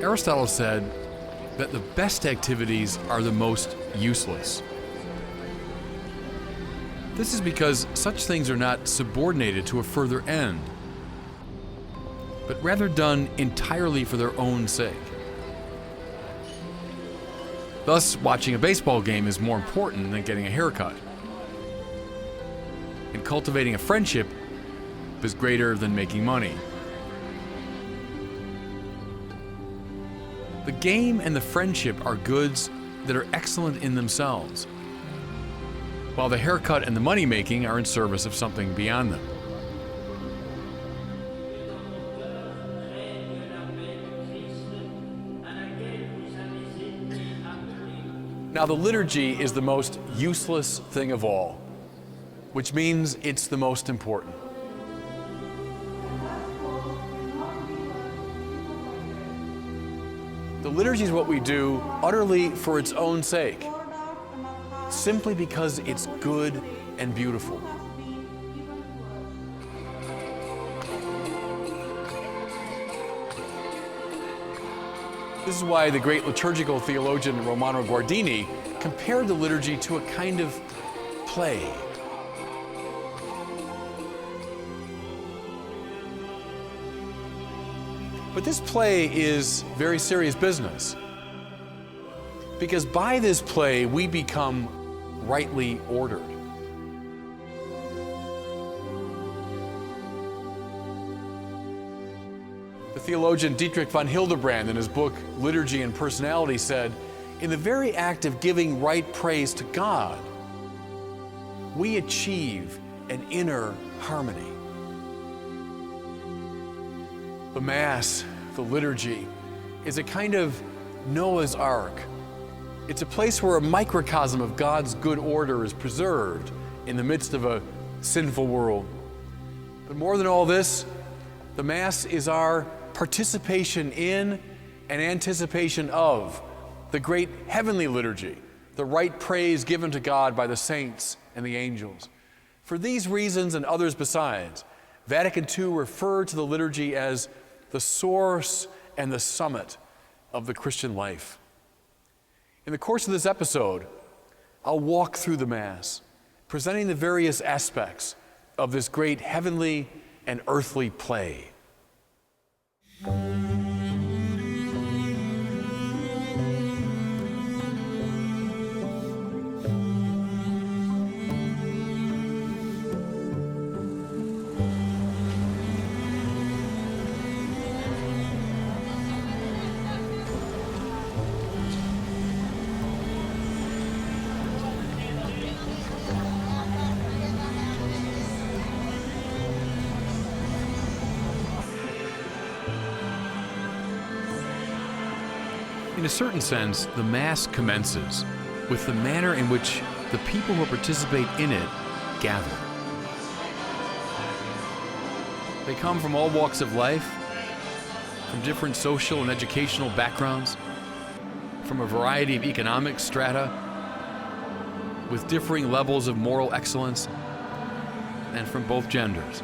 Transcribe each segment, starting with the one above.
Aristotle said that the best activities are the most useless. This is because such things are not subordinated to a further end, but rather done entirely for their own sake. Thus, watching a baseball game is more important than getting a haircut. And cultivating a friendship is greater than making money. The game and the friendship are goods that are excellent in themselves, while the haircut and the money-making are in service of something beyond them. Now, the liturgy is the most useless thing of all, which means it's the most important. The liturgy is what we do utterly for its own sake, simply because it's good and beautiful. This is why the great liturgical theologian Romano Guardini compared the liturgy to a kind of play. But this play is very serious business, because by this play we become rightly ordered. The theologian Dietrich von Hildebrand, in his book Liturgy and Personality, said, "In the very act of giving right praise to God, we achieve an inner harmony." The Mass, the liturgy, is a kind of Noah's Ark. It's a place where a microcosm of God's good order is preserved in the midst of a sinful world. But more than all this, the Mass is our participation in and anticipation of the great heavenly liturgy, the right praise given to God by the saints and the angels. For these reasons and others besides, Vatican II referred to the liturgy as the source and the summit of the Christian life. In the course of this episode, I'll walk through the Mass, presenting the various aspects of this great heavenly and earthly play. In a certain sense, the Mass commences with the manner in which the people who participate in it gather. They come from all walks of life, from different social and educational backgrounds, from a variety of economic strata, with differing levels of moral excellence, and from both genders.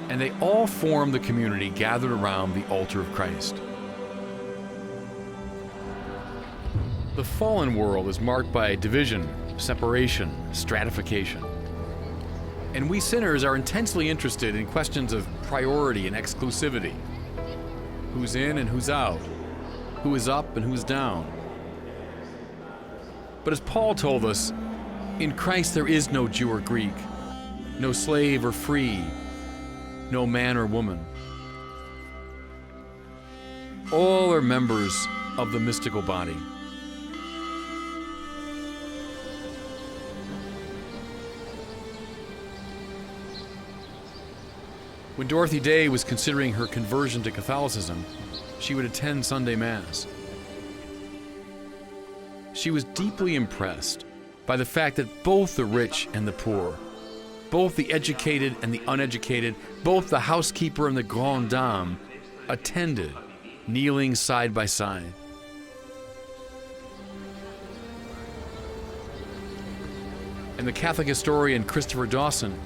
And they all form the community gathered around the altar of Christ. The fallen world is marked by division, separation, stratification. And we sinners are intensely interested in questions of priority and exclusivity. Who's in and who's out? Who is up and who's down? But as Paul told us, in Christ there is no Jew or Greek, no slave or free, no man or woman. All are members of the mystical body. When Dorothy Day was considering her conversion to Catholicism, she would attend Sunday Mass. She was deeply impressed by the fact that both the rich and the poor, both the educated and the uneducated, both the housekeeper and the grande dame, attended, kneeling side by side. And the Catholic historian Christopher Dawson,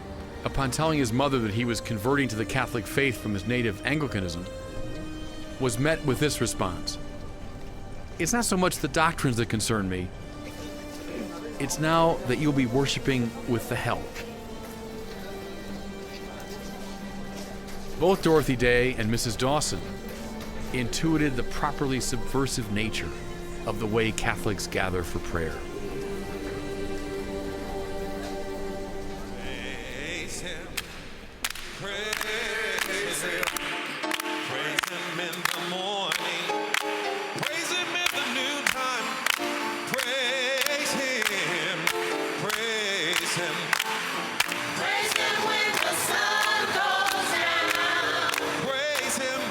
upon telling his mother that he was converting to the Catholic faith from his native Anglicanism, was met with this response: "It's not so much the doctrines that concern me. It's now that you'll be worshiping with the help." Both Dorothy Day and Mrs. Dawson intuited the properly subversive nature of the way Catholics gather for prayer. Praise him, praise him, praise him in the morning, praise him in the noontime, praise him, praise him. Praise him when the sun goes down. Praise him.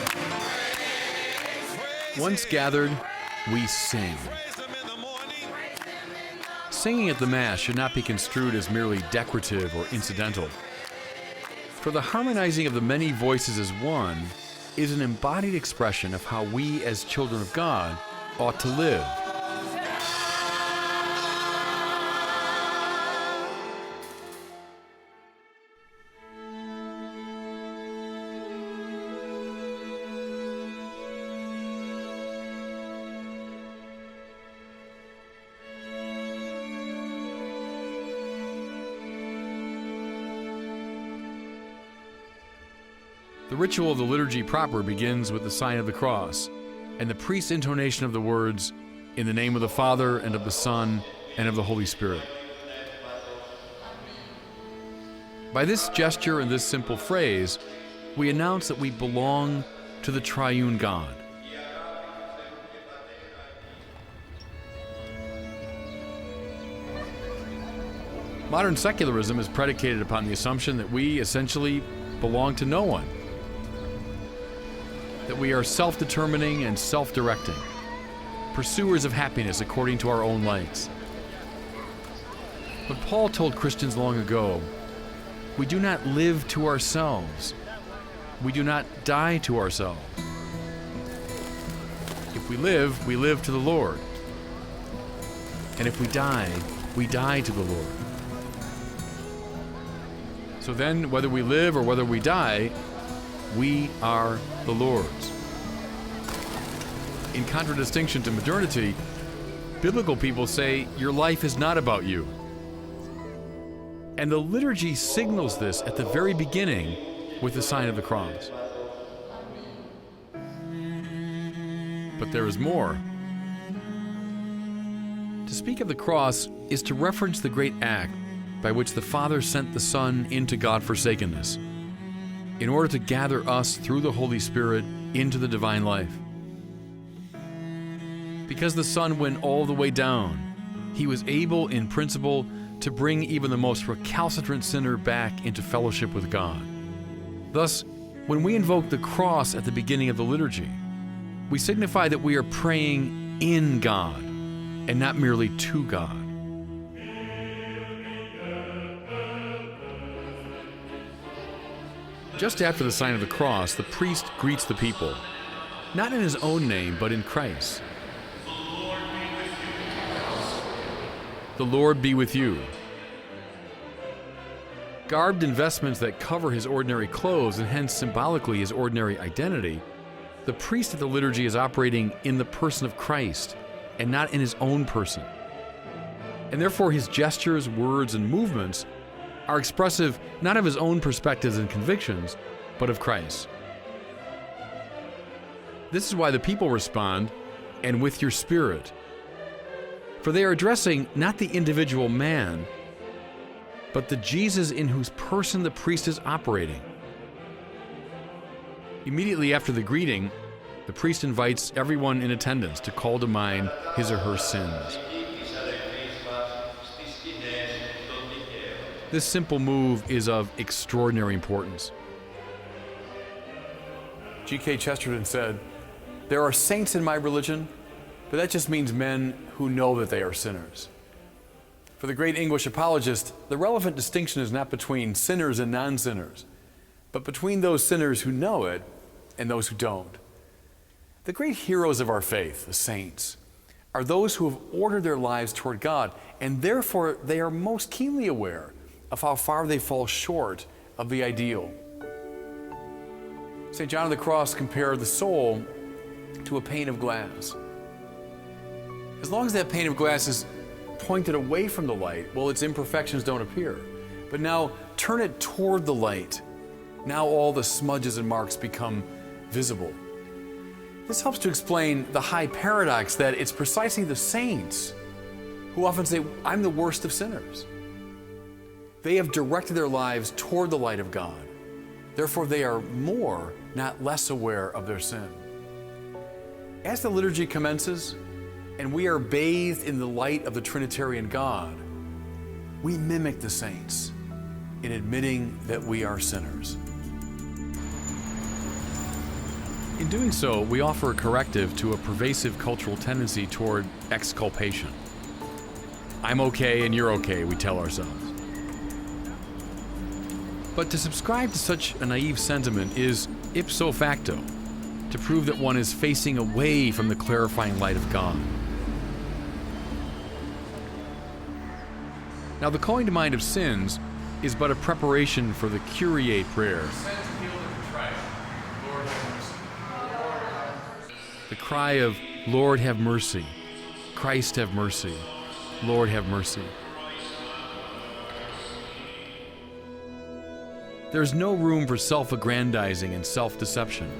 Once gathered, we sing. Praise him in the morning. Singing at the Mass should not be construed as merely decorative or incidental. For the harmonizing of the many voices as one is an embodied expression of how we as children of God ought to live. The ritual of the liturgy proper begins with the sign of the cross and the priest's intonation of the words, "In the name of the Father, and of the Son, and of the Holy Spirit." By this gesture and this simple phrase, we announce that we belong to the triune God. Modern secularism is predicated upon the assumption that we essentially belong to no one, that we are self-determining and self-directing, pursuers of happiness according to our own lights. But Paul told Christians long ago, we do not live to ourselves. We do not die to ourselves. If we live to the Lord. And if we die to the Lord. So then, whether we live or whether we die, we are the Lord's. In contradistinction to modernity, biblical people say your life is not about you. And the liturgy signals this at the very beginning with the sign of the cross. But there is more. To speak of the cross is to reference the great act by which the Father sent the Son into God-forsakenness, in order to gather us through the Holy Spirit into the divine life. Because the Son went all the way down, he was able, in principle, to bring even the most recalcitrant sinner back into fellowship with God. Thus, when we invoke the cross at the beginning of the liturgy, we signify that we are praying in God and not merely to God. Just after the sign of the cross, the priest greets the people, not in his own name, but in Christ. The Lord be with you. Garbed in vestments that cover his ordinary clothes and hence symbolically his ordinary identity, the priest at the liturgy is operating in the person of Christ and not in his own person. And therefore his gestures, words, and movements are expressive not of his own perspectives and convictions, but of Christ. This is why the people respond, "And with your spirit." For they are addressing not the individual man, but the Jesus in whose person the priest is operating. Immediately after the greeting, the priest invites everyone in attendance to call to mind his or her sins. This simple move is of extraordinary importance. G.K. Chesterton said, "There are saints in my religion, but that just means men who know that they are sinners." For the great English apologist, the relevant distinction is not between sinners and non-sinners, but between those sinners who know it and those who don't. The great heroes of our faith, the saints, are those who have ordered their lives toward God, and therefore they are most keenly aware of how far they fall short of the ideal. St. John of the Cross compared the soul to a pane of glass. As long as that pane of glass is pointed away from the light, well, its imperfections don't appear. But now turn it toward the light. Now all the smudges and marks become visible. This helps to explain the high paradox that it's precisely the saints who often say, I'm the worst of sinners. They have directed their lives toward the light of God. Therefore, they are more, not less aware of their sin. As the liturgy commences, and we are bathed in the light of the Trinitarian God, we mimic the saints in admitting that we are sinners. In doing so, we offer a corrective to a pervasive cultural tendency toward exculpation. I'm okay and you're okay, we tell ourselves. But to subscribe to such a naive sentiment is ipso facto to prove that one is facing away from the clarifying light of God. Now, the calling to mind of sins is but a preparation for the Kyrie prayer. The cry of, Lord have mercy, Christ have mercy, Lord have mercy. There's no room for self-aggrandizing and self-deception.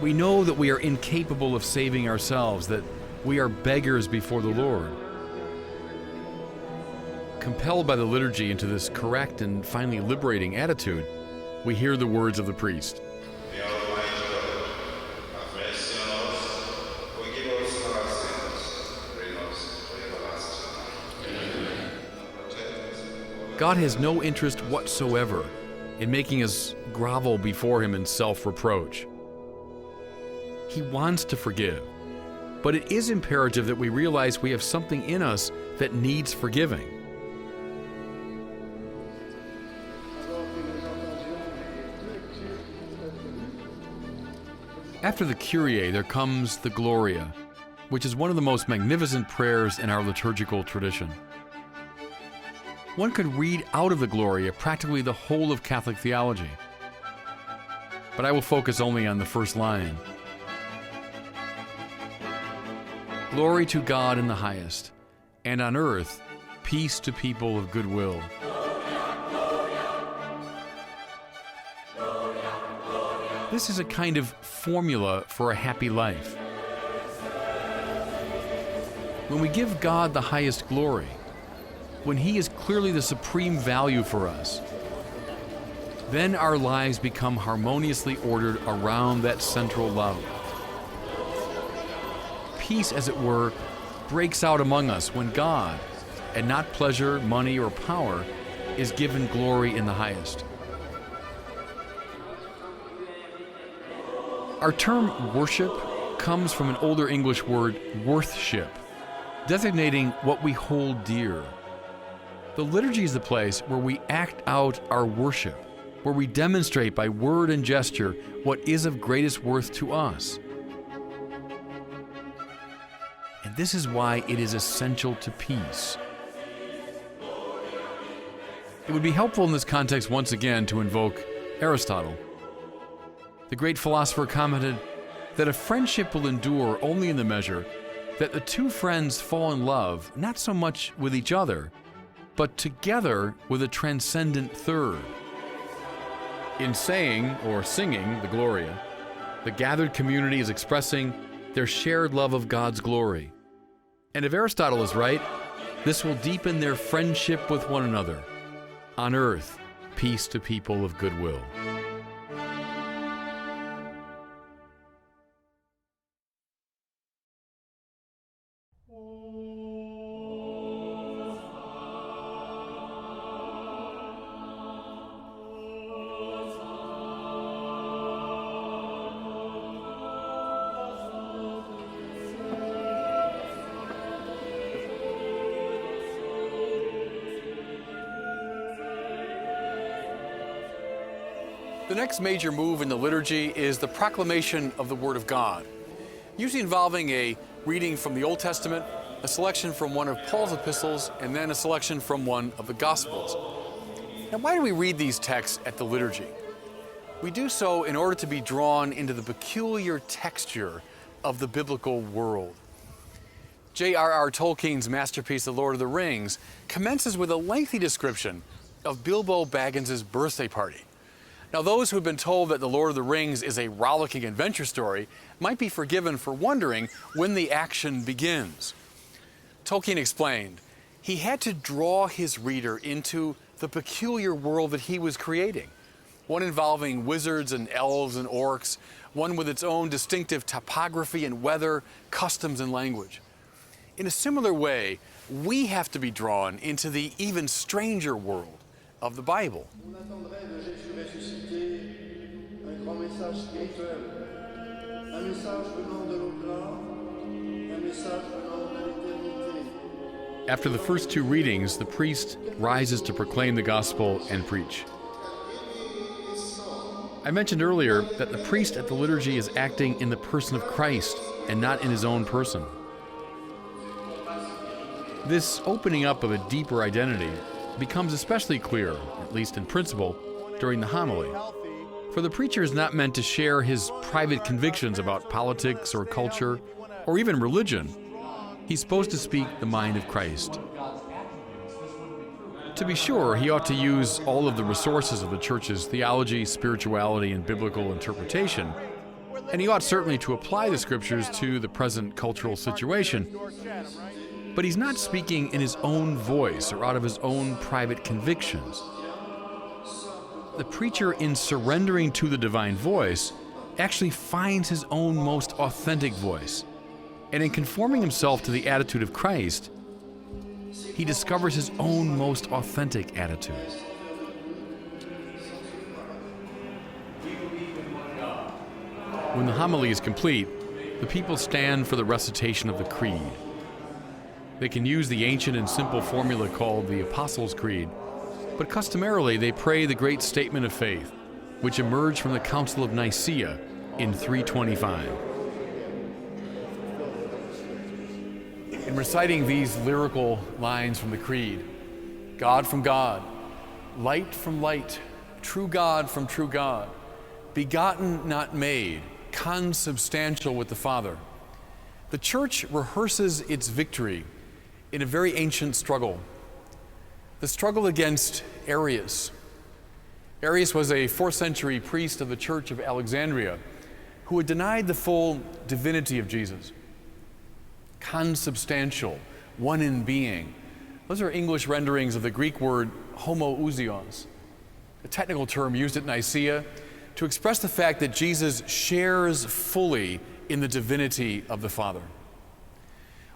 We know that we are incapable of saving ourselves, that we are beggars before the Lord. Compelled by the liturgy into this correct and finally liberating attitude, we hear the words of the priest. God has no interest whatsoever in making us grovel before Him in self-reproach. He wants to forgive, but it is imperative that we realize we have something in us that needs forgiving. After the Kyrie, there comes the Gloria, which is one of the most magnificent prayers in our liturgical tradition. One could read out of the Gloria practically the whole of Catholic theology, but I will focus only on the first line. Glory to God in the highest, and on earth, peace to people of good will. This is a kind of formula for a happy life. When we give God the highest glory, when He is clearly the supreme value for us, then our lives become harmoniously ordered around that central love. Peace, as it were, breaks out among us when God, and not pleasure, money, or power, is given glory in the highest. Our term worship comes from an older English word, worthship, designating what we hold dear. The liturgy is the place where we act out our worship, where we demonstrate by word and gesture what is of greatest worth to us. And this is why it is essential to peace. It would be helpful in this context once again to invoke Aristotle. The great philosopher commented that a friendship will endure only in the measure that the two friends fall in love not so much with each other, but together with a transcendent third. In saying or singing the Gloria, the gathered community is expressing their shared love of God's glory. And if Aristotle is right, this will deepen their friendship with one another. On earth, peace to people of good will. The next major move in the liturgy is the proclamation of the Word of God, usually involving a reading from the Old Testament, a selection from one of Paul's epistles, and then a selection from one of the Gospels. Now, why do we read these texts at the liturgy? We do so in order to be drawn into the peculiar texture of the biblical world. J.R.R. Tolkien's masterpiece, The Lord of the Rings, commences with a lengthy description of Bilbo Baggins' birthday party. Now, those who have been told that The Lord of the Rings is a rollicking adventure story might be forgiven for wondering when the action begins. Tolkien explained, he had to draw his reader into the peculiar world that he was creating, one involving wizards and elves and orcs, one with its own distinctive topography and weather, customs and language. In a similar way, we have to be drawn into the even stranger world of the Bible. On attendrait de Jésus ressuscité un grand message spirituel, un message venant de l'au-delà, un message venant de l'éternité. After the first two readings, the priest rises to proclaim the gospel and preach. I mentioned earlier that the priest at the liturgy is acting in the person of Christ and not in his own person. This opening up of a deeper identity becomes especially clear, at least in principle, during the homily. For the preacher is not meant to share his private convictions about politics or culture or even religion. He's supposed to speak the mind of Christ. To be sure, he ought to use all of the resources of the church's theology, spirituality, and biblical interpretation, and he ought certainly to apply the scriptures to the present cultural situation. But he's not speaking in his own voice or out of his own private convictions. The preacher, in surrendering to the divine voice, actually finds his own most authentic voice. And in conforming himself to the attitude of Christ, he discovers his own most authentic attitude. When the homily is complete, the people stand for the recitation of the Creed. They can use the ancient and simple formula called the Apostles' Creed, but customarily they pray the great statement of faith, which emerged from the Council of Nicaea in 325. In reciting these lyrical lines from the Creed, God from God, light from light, true God from true God, begotten, not made, consubstantial with the Father, the Church rehearses its victory in a very ancient struggle, the struggle against Arius. Arius was a 4th century priest of the Church of Alexandria who had denied the full divinity of Jesus. Consubstantial, one in being. Those are English renderings of the Greek word homoousios, a technical term used at Nicaea to express the fact that Jesus shares fully in the divinity of the Father.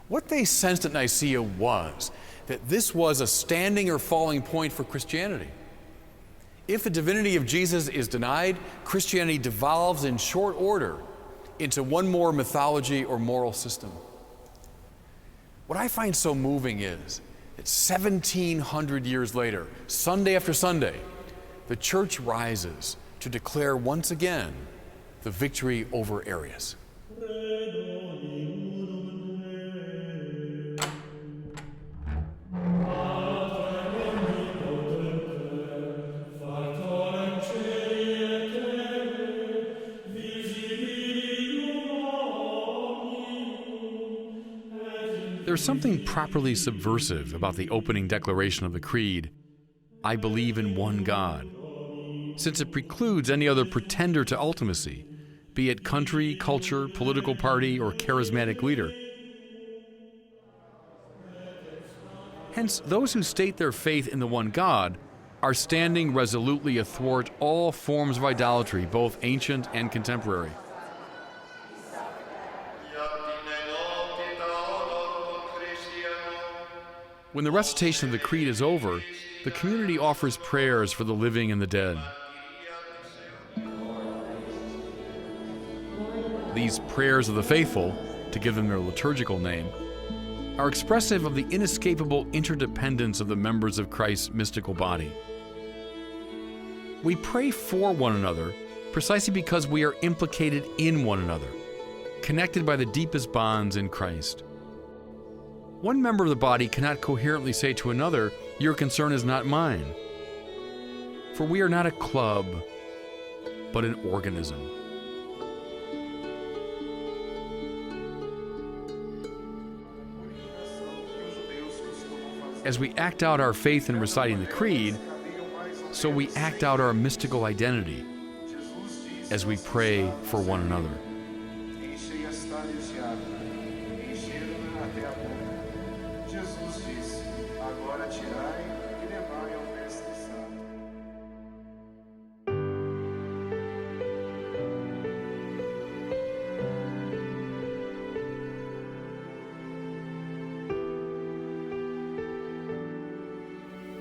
What they sensed at Nicaea was that this was a standing or falling point for Christianity. If the divinity of Jesus is denied, Christianity devolves in short order into one more mythology or moral system. What I find so moving is that 1,700 years later, Sunday after Sunday, the Church rises to declare once again the victory over Arius. There's something properly subversive about the opening declaration of the Creed, I believe in one God, since it precludes any other pretender to ultimacy, be it country, culture, political party, or charismatic leader. Hence, those who state their faith in the one God are standing resolutely athwart all forms of idolatry, both ancient and contemporary. When the recitation of the Creed is over, the community offers prayers for the living and the dead. These prayers of the faithful, to give them their liturgical name, are expressive of the inescapable interdependence of the members of Christ's mystical body. We pray for one another precisely because we are implicated in one another, connected by the deepest bonds in Christ. One member of the body cannot coherently say to another, "Your concern is not mine." For we are not a club. but an organism. As we act out our faith in reciting the creed, so we act out our mystical identity as we pray for one another. Enchei as talhas de água, encheram-na até a boca. Jesus disse: Agora tirai e levai ao mestre sábio.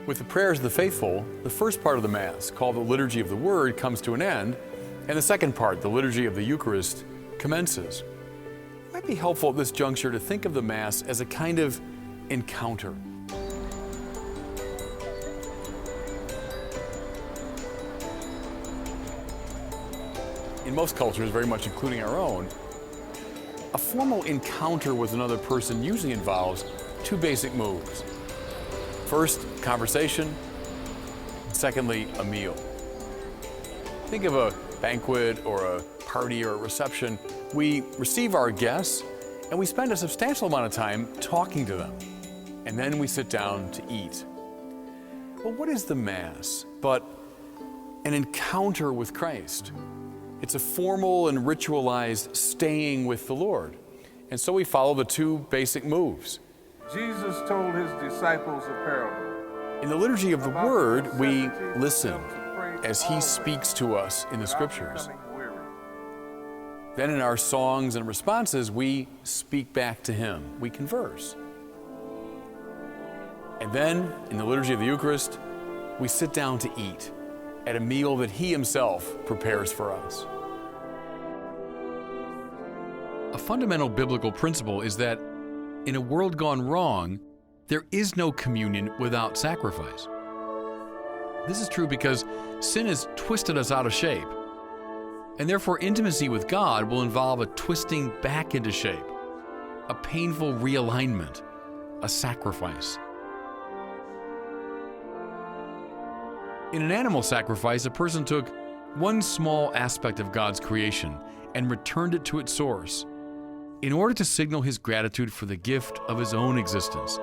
With the prayers of the faithful, the first part of the Mass, called the Liturgy of the Word, comes to an end, and the second part, the Liturgy of the Eucharist, commences. It might be helpful at this juncture to think of the Mass as a kind of encounter. In most cultures, very much including our own, a formal encounter with another person usually involves two basic moves. First, conversation. Secondly, a meal. Think of a banquet or a party or a reception. We receive our guests and we spend a substantial amount of time talking to them. And then we sit down to eat. Well, what is the Mass but an encounter with Christ? It's a formal and ritualized staying with the Lord. And so we follow the two basic moves. Jesus told his disciples a parable. In the Liturgy of the Word, we listen as He speaks to us in the Scriptures. Then in our songs and responses, we speak back to Him. We converse. And then, in the Liturgy of the Eucharist, we sit down to eat at a meal that He Himself prepares for us. A fundamental biblical principle is that in a world gone wrong, there is no communion without sacrifice. This is true because sin has twisted us out of shape, and therefore intimacy with God will involve a twisting back into shape, a painful realignment, a sacrifice. In an animal sacrifice, a person took one small aspect of God's creation and returned it to its source, in order to signal his gratitude for the gift of his own existence,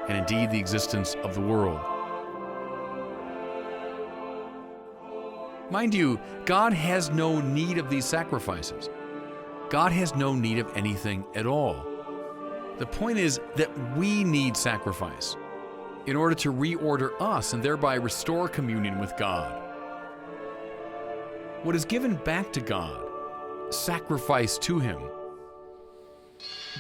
and indeed the existence of the world. Mind you, God has no need of these sacrifices. God has no need of anything at all. The point is that we need sacrifice in order to reorder us and thereby restore communion with God. What is given back to God, sacrifice to Him,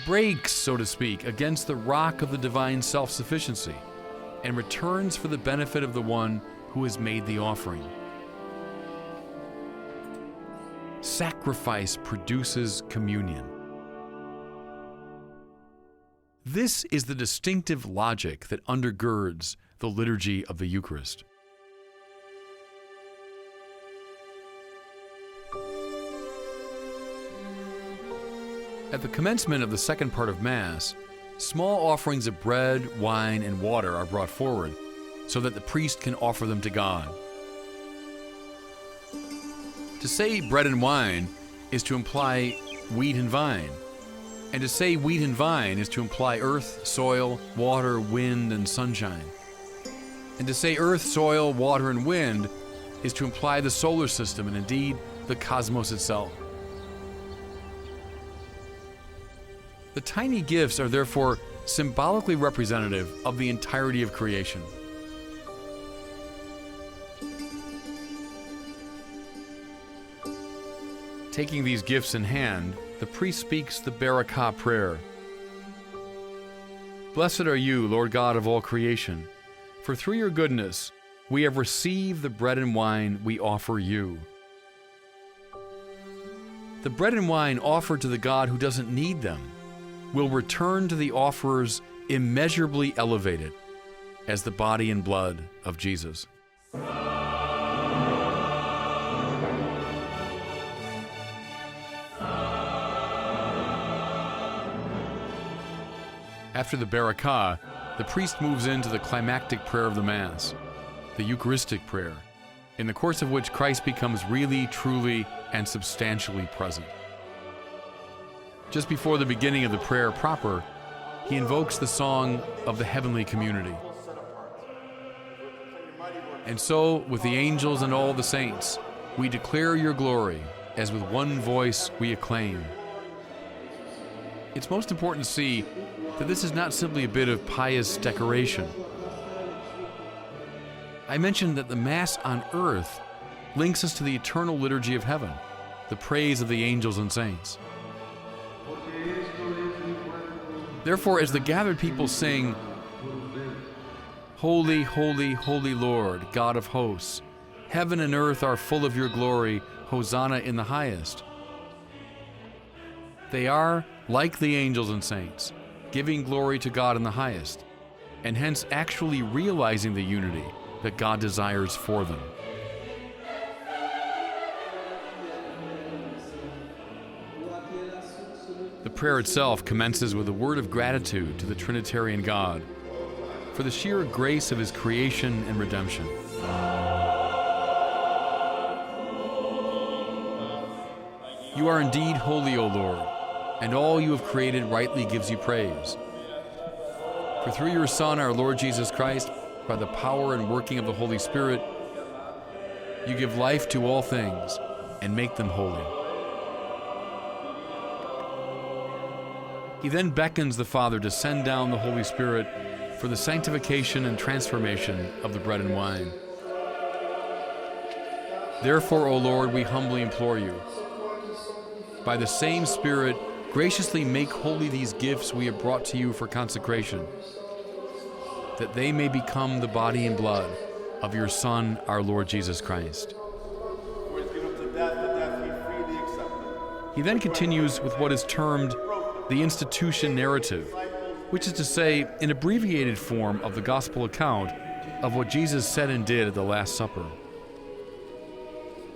breaks, so to speak, against the rock of the divine self-sufficiency and returns for the benefit of the one who has made the offering. Sacrifice produces communion. This is the distinctive logic that undergirds the liturgy of the Eucharist. At the commencement of the second part of Mass, small offerings of bread, wine, and water are brought forward so that the priest can offer them to God. To say bread and wine is to imply wheat and vine, and to say wheat and vine is to imply earth, soil, water, wind, and sunshine. And to say earth, soil, water, and wind is to imply the solar system and indeed the cosmos itself. The tiny gifts are therefore symbolically representative of the entirety of creation. Taking these gifts in hand, the priest speaks the Barakah prayer. Blessed are you, Lord God of all creation, for through your goodness we have received the bread and wine we offer you. The bread and wine offered to the God who doesn't need them will return to the offerers immeasurably elevated as the body and blood of Jesus. After the Barakah, the priest moves into the climactic prayer of the Mass, the Eucharistic prayer, in the course of which Christ becomes really, truly, and substantially present. Just before the beginning of the prayer proper, he invokes the song of the heavenly community. And so, with the angels and all the saints, we declare your glory, as with one voice we acclaim. It's most important to see that this is not simply a bit of pious decoration. I mentioned that the Mass on earth links us to the eternal liturgy of heaven, the praise of the angels and saints. Therefore, as the gathered people sing, "Holy, holy, holy Lord, God of hosts, heaven and earth are full of your glory, Hosanna in the highest," they are, like the angels and saints, giving glory to God in the highest, and hence actually realizing the unity that God desires for them. The prayer itself commences with a word of gratitude to the Trinitarian God for the sheer grace of his creation and redemption. You are indeed holy, O Lord, and all you have created rightly gives you praise. For through your Son, our Lord Jesus Christ, by the power and working of the Holy Spirit, you give life to all things and make them holy. He then beckons the Father to send down the Holy Spirit for the sanctification and transformation of the bread and wine. Therefore, O Lord, we humbly implore you, by the same Spirit, graciously make holy these gifts we have brought to you for consecration, that they may become the body and blood of your Son, our Lord Jesus Christ. He then continues with what is termed the institution narrative, which is to say, an abbreviated form of the gospel account of what Jesus said and did at the Last Supper.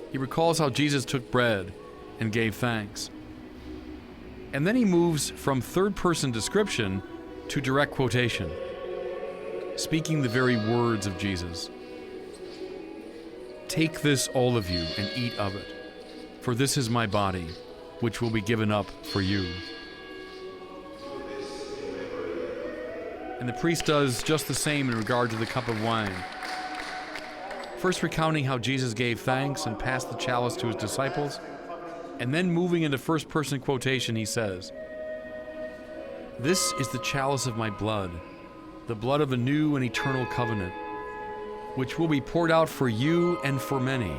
He recalls how Jesus took bread and gave thanks. And then he moves from third-person description to direct quotation, speaking the very words of Jesus. "Take this, all of you, and eat of it, for this is my body, which will be given up for you." And the priest does just the same in regard to the cup of wine, first recounting how Jesus gave thanks and passed the chalice to his disciples, and then moving into first-person quotation, he says, "This is the chalice of my blood, the blood of a new and eternal covenant, which will be poured out for you and for many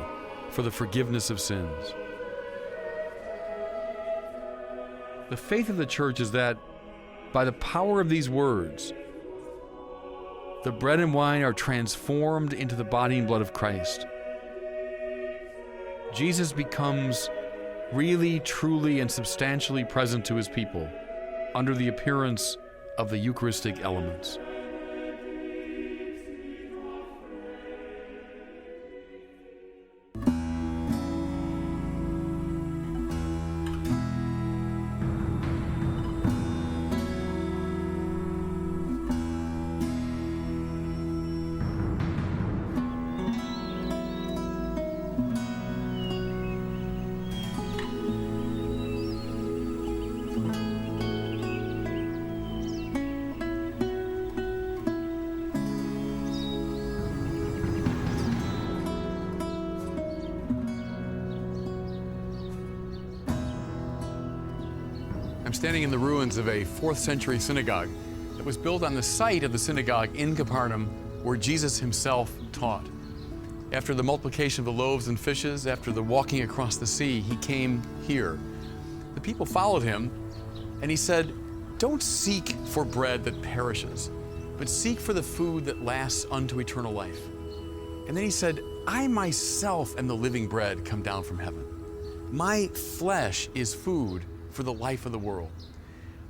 for the forgiveness of sins." The faith of the Church is that, by the power of these words, the bread and wine are transformed into the body and blood of Christ. Jesus becomes really, truly, and substantially present to his people under the appearance of the Eucharistic elements. I'm standing in the ruins of a 4th century synagogue that was built on the site of the synagogue in Capernaum where Jesus himself taught. After the multiplication of the loaves and fishes, after the walking across the sea, he came here. The people followed him, and he said, "Don't seek for bread that perishes, but seek for the food that lasts unto eternal life." And then he said, "I myself am the living bread come down from heaven. My flesh is food for the life of the world."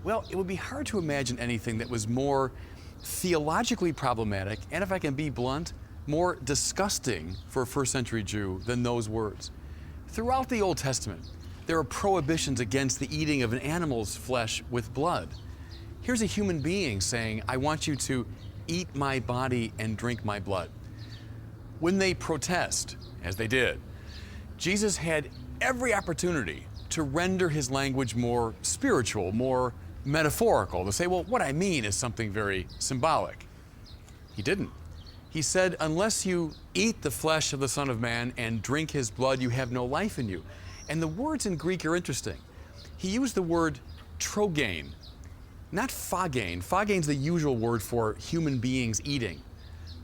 Well, it would be hard to imagine anything that was more theologically problematic, and if I can be blunt, more disgusting for a 1st century Jew than those words. Throughout the Old Testament, there are prohibitions against the eating of an animal's flesh with blood. Here's a human being saying, "I want you to eat my body and drink my blood." When they protest, as they did, Jesus had every opportunity to render his language more spiritual, more metaphorical, to say, well, what I mean is something very symbolic. He didn't. He said, unless you eat the flesh of the Son of Man and drink his blood, you have no life in you. And the words in Greek are interesting. He used the word trogein, not phagain. Phagain's the usual word for human beings eating.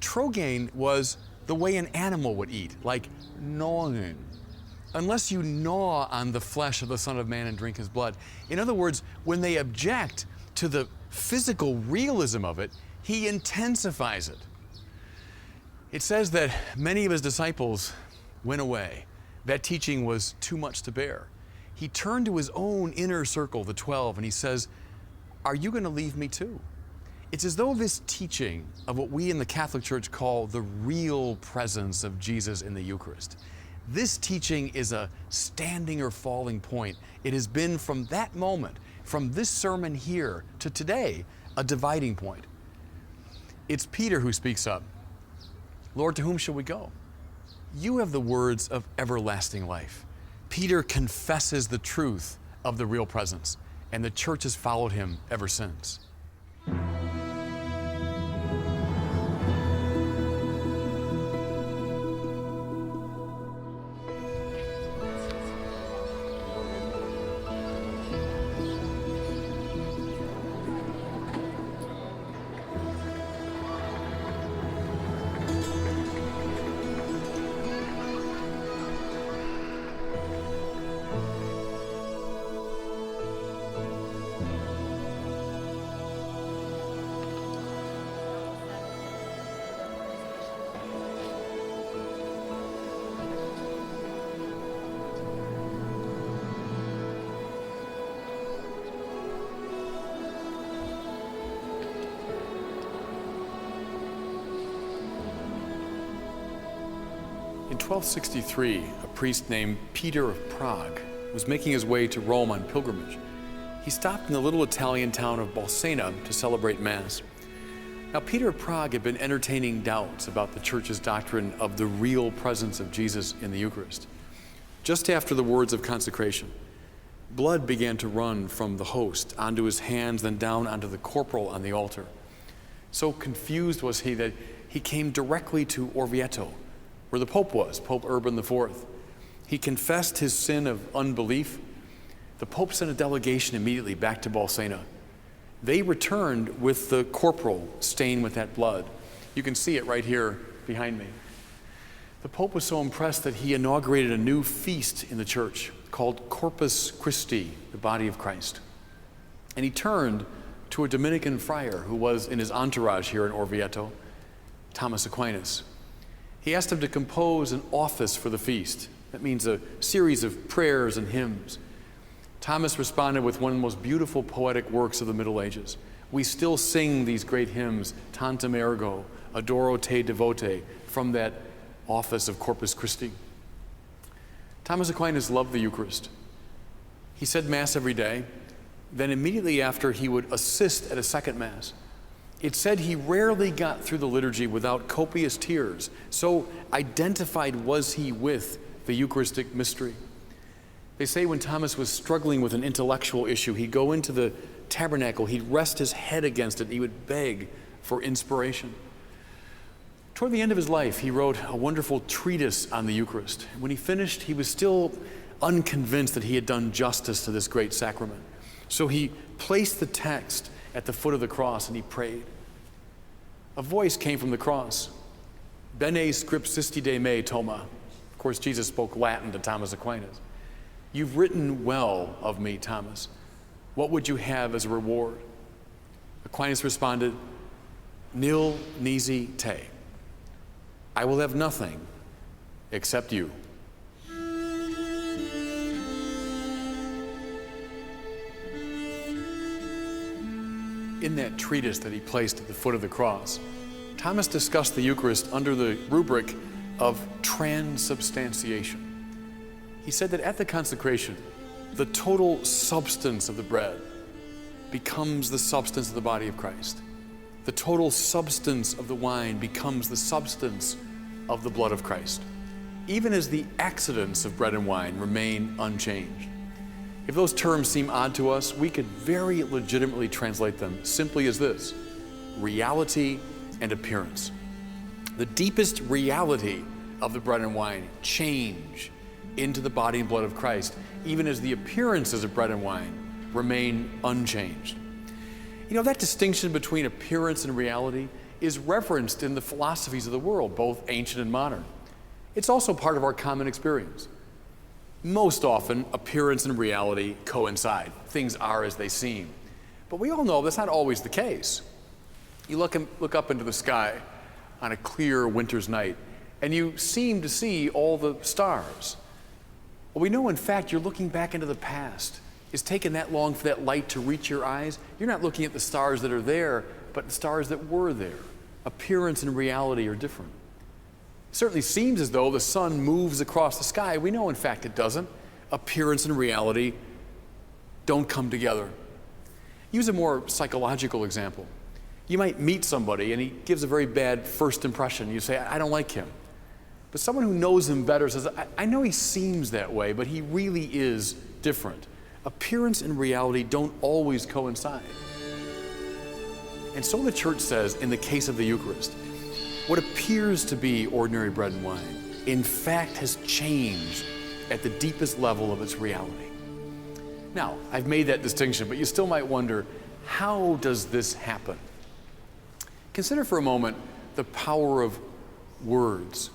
Trogein was the way an animal would eat, like gnawing. Unless you gnaw on the flesh of the Son of Man and drink his blood. In other words, when they object to the physical realism of it, he intensifies it. It says that many of his disciples went away. That teaching was too much to bear. He turned to his own inner circle, the 12, and he says, are you going to leave me too? It's as though this teaching of what we in the Catholic Church call the real presence of Jesus in the Eucharist, this teaching is a standing or falling point. It has been from that moment, from this sermon here to today, a dividing point. It's Peter who speaks up. Lord, to whom shall we go? You have the words of everlasting life. Peter confesses the truth of the real presence, and the church has followed him ever since. In 1263, a priest named Peter of Prague was making his way to Rome on pilgrimage. He stopped in the little Italian town of Bolsena to celebrate Mass. Now, Peter of Prague had been entertaining doubts about the Church's doctrine of the real presence of Jesus in the Eucharist. Just after the words of consecration, blood began to run from the host onto his hands, then down onto the corporal on the altar. So confused was he that he came directly to Orvieto, where the Pope was, Pope Urban IV. He confessed his sin of unbelief. The Pope sent a delegation immediately back to Bolsena. They returned with the corporal stained with that blood. You can see it right here behind me. The Pope was so impressed that he inaugurated a new feast in the church called Corpus Christi, the body of Christ. And he turned to a Dominican friar who was in his entourage here in Orvieto, Thomas Aquinas. He asked him to compose an office for the feast. That means a series of prayers and hymns. Thomas responded with one of the most beautiful poetic works of the Middle Ages. We still sing these great hymns, Tantum Ergo, Adoro Te Devote, from that office of Corpus Christi. Thomas Aquinas loved the Eucharist. He said Mass every day. Then immediately after, he would assist at a second Mass. It said he rarely got through the liturgy without copious tears. So identified was he with the Eucharistic mystery. They say when Thomas was struggling with an intellectual issue, he'd go into the tabernacle, he'd rest his head against it, and he would beg for inspiration. Toward the end of his life, he wrote a wonderful treatise on the Eucharist. When he finished, he was still unconvinced that he had done justice to this great sacrament. So he placed the text at the foot of the cross and he prayed. A voice came from the cross. Bene scripsistide me, Toma. Of course, Jesus spoke Latin to Thomas Aquinas. You've written well of me, Thomas. What would you have as a reward? Aquinas responded, Nil nisi te. I will have nothing except you. In that treatise that he placed at the foot of the cross, Thomas discussed the Eucharist under the rubric of transubstantiation. He said that at the consecration, the total substance of the bread becomes the substance of the body of Christ. The total substance of the wine becomes the substance of the blood of Christ, even as the accidents of bread and wine remain unchanged. If those terms seem odd to us, we could very legitimately translate them simply as this: reality and appearance. The deepest reality of the bread and wine change into the body and blood of Christ, even as the appearances of bread and wine remain unchanged. You know, that distinction between appearance and reality is referenced in the philosophies of the world, both ancient and modern. It's also part of our common experience. Most often, appearance and reality coincide. Things are as they seem. But we all know that's not always the case. You look up into the sky on a clear winter's night, and you seem to see all the stars. Well, we know, in fact, you're looking back into the past. It's taken that long for that light to reach your eyes. You're not looking at the stars that are there, but the stars that were there. Appearance and reality are different. It certainly seems as though the sun moves across the sky. We know, in fact, it doesn't. Appearance and reality don't come together. Use a more psychological example. You might meet somebody and he gives a very bad first impression. You say, I don't like him. But someone who knows him better says, I know he seems that way, but he really is different. Appearance and reality don't always coincide. And so the church says, in the case of the Eucharist, what appears to be ordinary bread and wine, in fact, has changed at the deepest level of its reality. Now, I've made that distinction, but you still might wonder, how does this happen? Consider for a moment the power of words.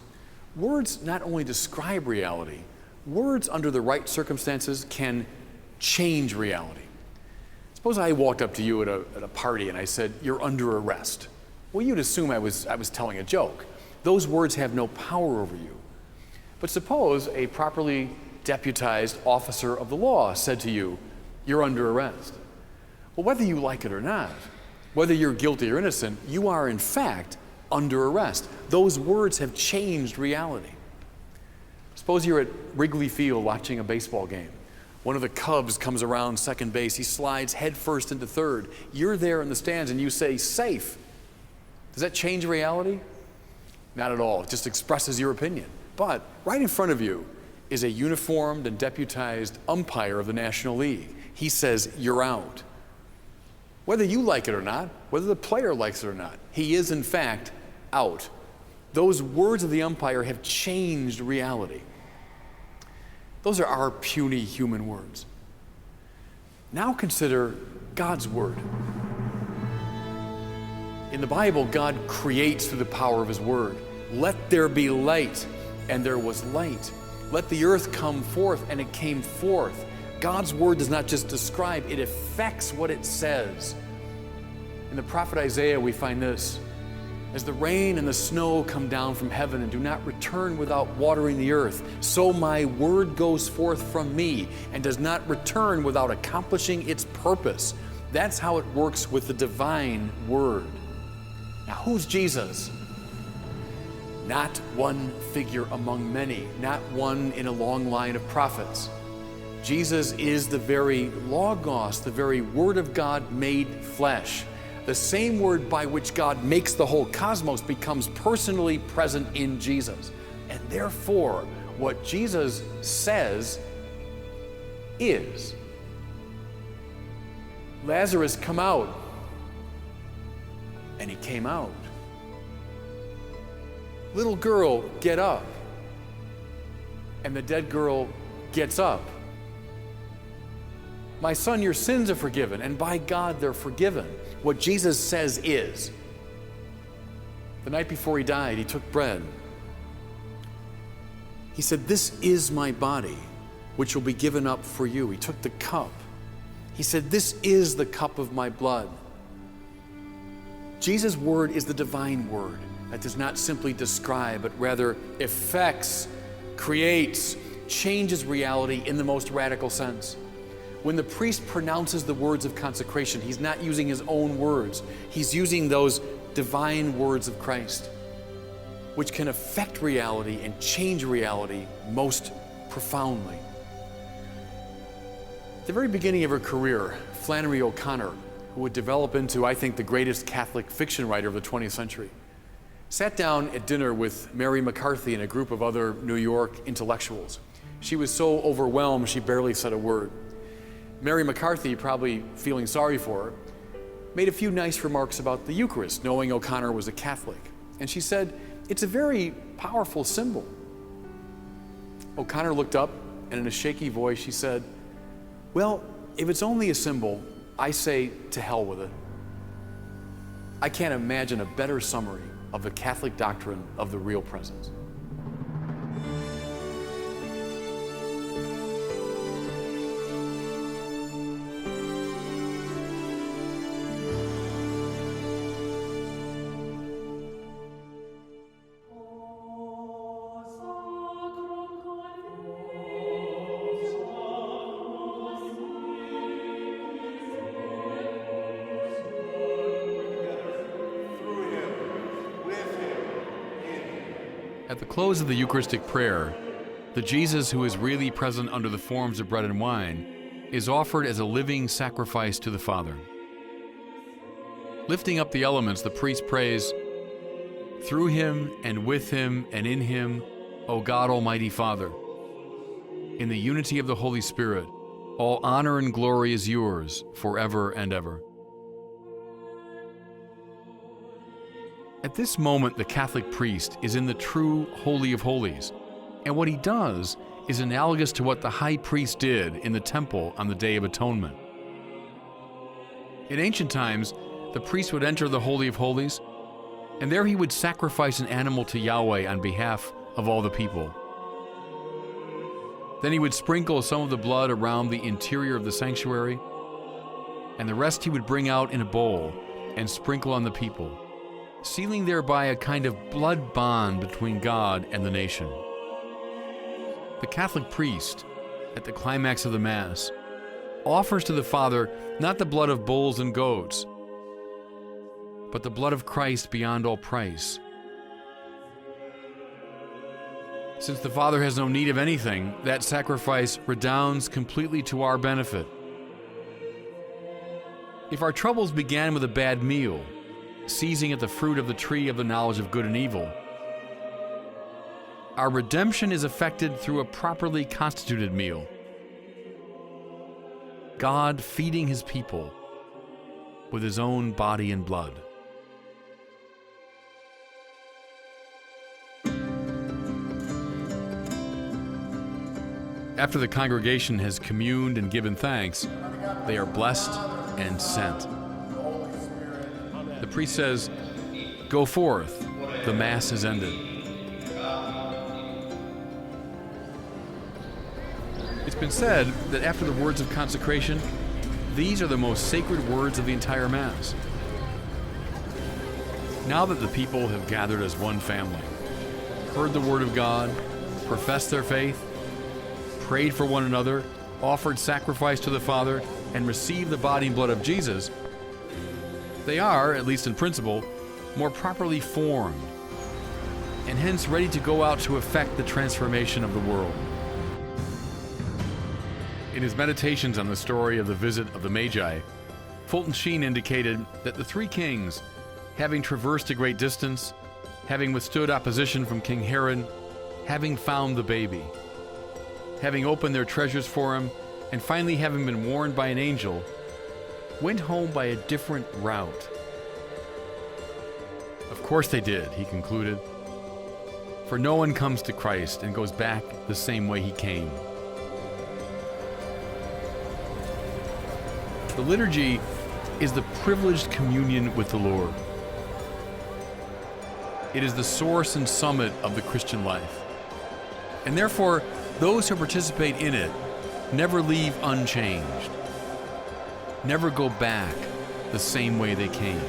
Words not only describe reality, words under the right circumstances can change reality. Suppose I walked up to you at a party and I said, "You're under arrest." Well, you'd assume I was telling a joke. Those words have no power over you. But suppose a properly deputized officer of the law said to you, "You're under arrest." Well, whether you like it or not, whether you're guilty or innocent, you are in fact under arrest. Those words have changed reality. Suppose you're at Wrigley Field watching a baseball game. One of the Cubs comes around second base. He slides headfirst into third. You're there in the stands and you say, "Safe." Does that change reality? Not at all. It just expresses your opinion. But right in front of you is a uniformed and deputized umpire of the National League. He says, "You're out." Whether you like it or not, whether the player likes it or not, he is in fact out. Those words of the umpire have changed reality. Those are our puny human words. Now consider God's word. In the Bible, God creates through the power of his word. "Let there be light," and there was light. "Let the earth come forth," and it came forth. God's word does not just describe, it affects what it says. In the prophet Isaiah, we find this: "As the rain and the snow come down from heaven and do not return without watering the earth, so my word goes forth from me and does not return without accomplishing its purpose." That's how it works with the divine word. Now, who's Jesus? Not one figure among many, not one in a long line of prophets. Jesus is the very Logos, the very Word of God made flesh. The same word by which God makes the whole cosmos becomes personally present in Jesus. And therefore, what Jesus says is. "Lazarus, come out." And he came out. "Little girl, get up." And the dead girl gets up. "My son, your sins are forgiven," and by God, they're forgiven. What Jesus says is, the night before he died, he took bread. He said, "This is my body, which will be given up for you." He took the cup. He said, "This is the cup of my blood." Jesus' word is the divine word that does not simply describe, but rather affects, creates, changes reality in the most radical sense. When the priest pronounces the words of consecration, he's not using his own words. He's using those divine words of Christ, which can affect reality and change reality most profoundly. At the very beginning of her career, Flannery O'Connor, who would develop into, I think, the greatest Catholic fiction writer of the 20th century, sat down at dinner with Mary McCarthy and a group of other New York intellectuals. She was so overwhelmed she barely said a word. Mary McCarthy, probably feeling sorry for her, made a few nice remarks about the Eucharist, knowing O'Connor was a Catholic. And she said, "It's a very powerful symbol." O'Connor looked up, and in a shaky voice she said, "Well, if it's only a symbol, I say to hell with it." I can't imagine a better summary of the Catholic doctrine of the real presence. At the close of the Eucharistic prayer, the Jesus who is really present under the forms of bread and wine is offered as a living sacrifice to the Father. Lifting up the elements, the priest prays, "Through him and with him and in him, O God Almighty Father, in the unity of the Holy Spirit, all honor and glory is yours forever and ever." At this moment, the Catholic priest is in the true Holy of Holies, and what he does is analogous to what the high priest did in the temple on the Day of Atonement. In ancient times, the priest would enter the Holy of Holies, and there he would sacrifice an animal to Yahweh on behalf of all the people. Then he would sprinkle some of the blood around the interior of the sanctuary, and the rest he would bring out in a bowl and sprinkle on the people, sealing thereby a kind of blood bond between God and the nation. The Catholic priest, at the climax of the Mass, offers to the Father not the blood of bulls and goats, but the blood of Christ beyond all price. Since the Father has no need of anything, that sacrifice redounds completely to our benefit. If our troubles began with a bad meal, seizing at the fruit of the tree of the knowledge of good and evil, our redemption is effected through a properly constituted meal. God feeding his people with his own body and blood. After the congregation has communed and given thanks, they are blessed and sent. The priest says, "Go forth, the Mass is ended." It's been said that after the words of consecration, these are the most sacred words of the entire Mass. Now that the people have gathered as one family, heard the Word of God, professed their faith, prayed for one another, offered sacrifice to the Father, and received the body and blood of Jesus, they are, at least in principle, more properly formed, and hence ready to go out to effect the transformation of the world. In his meditations on the story of the visit of the Magi, Fulton Sheen indicated that the three kings, having traversed a great distance, having withstood opposition from King Herod, having found the baby, having opened their treasures for him, and finally having been warned by an angel, went home by a different route. Of course they did, he concluded, for no one comes to Christ and goes back the same way he came. The liturgy is the privileged communion with the Lord. It is the source and summit of the Christian life. And therefore, those who participate in it never leave unchanged, never go back the same way they came.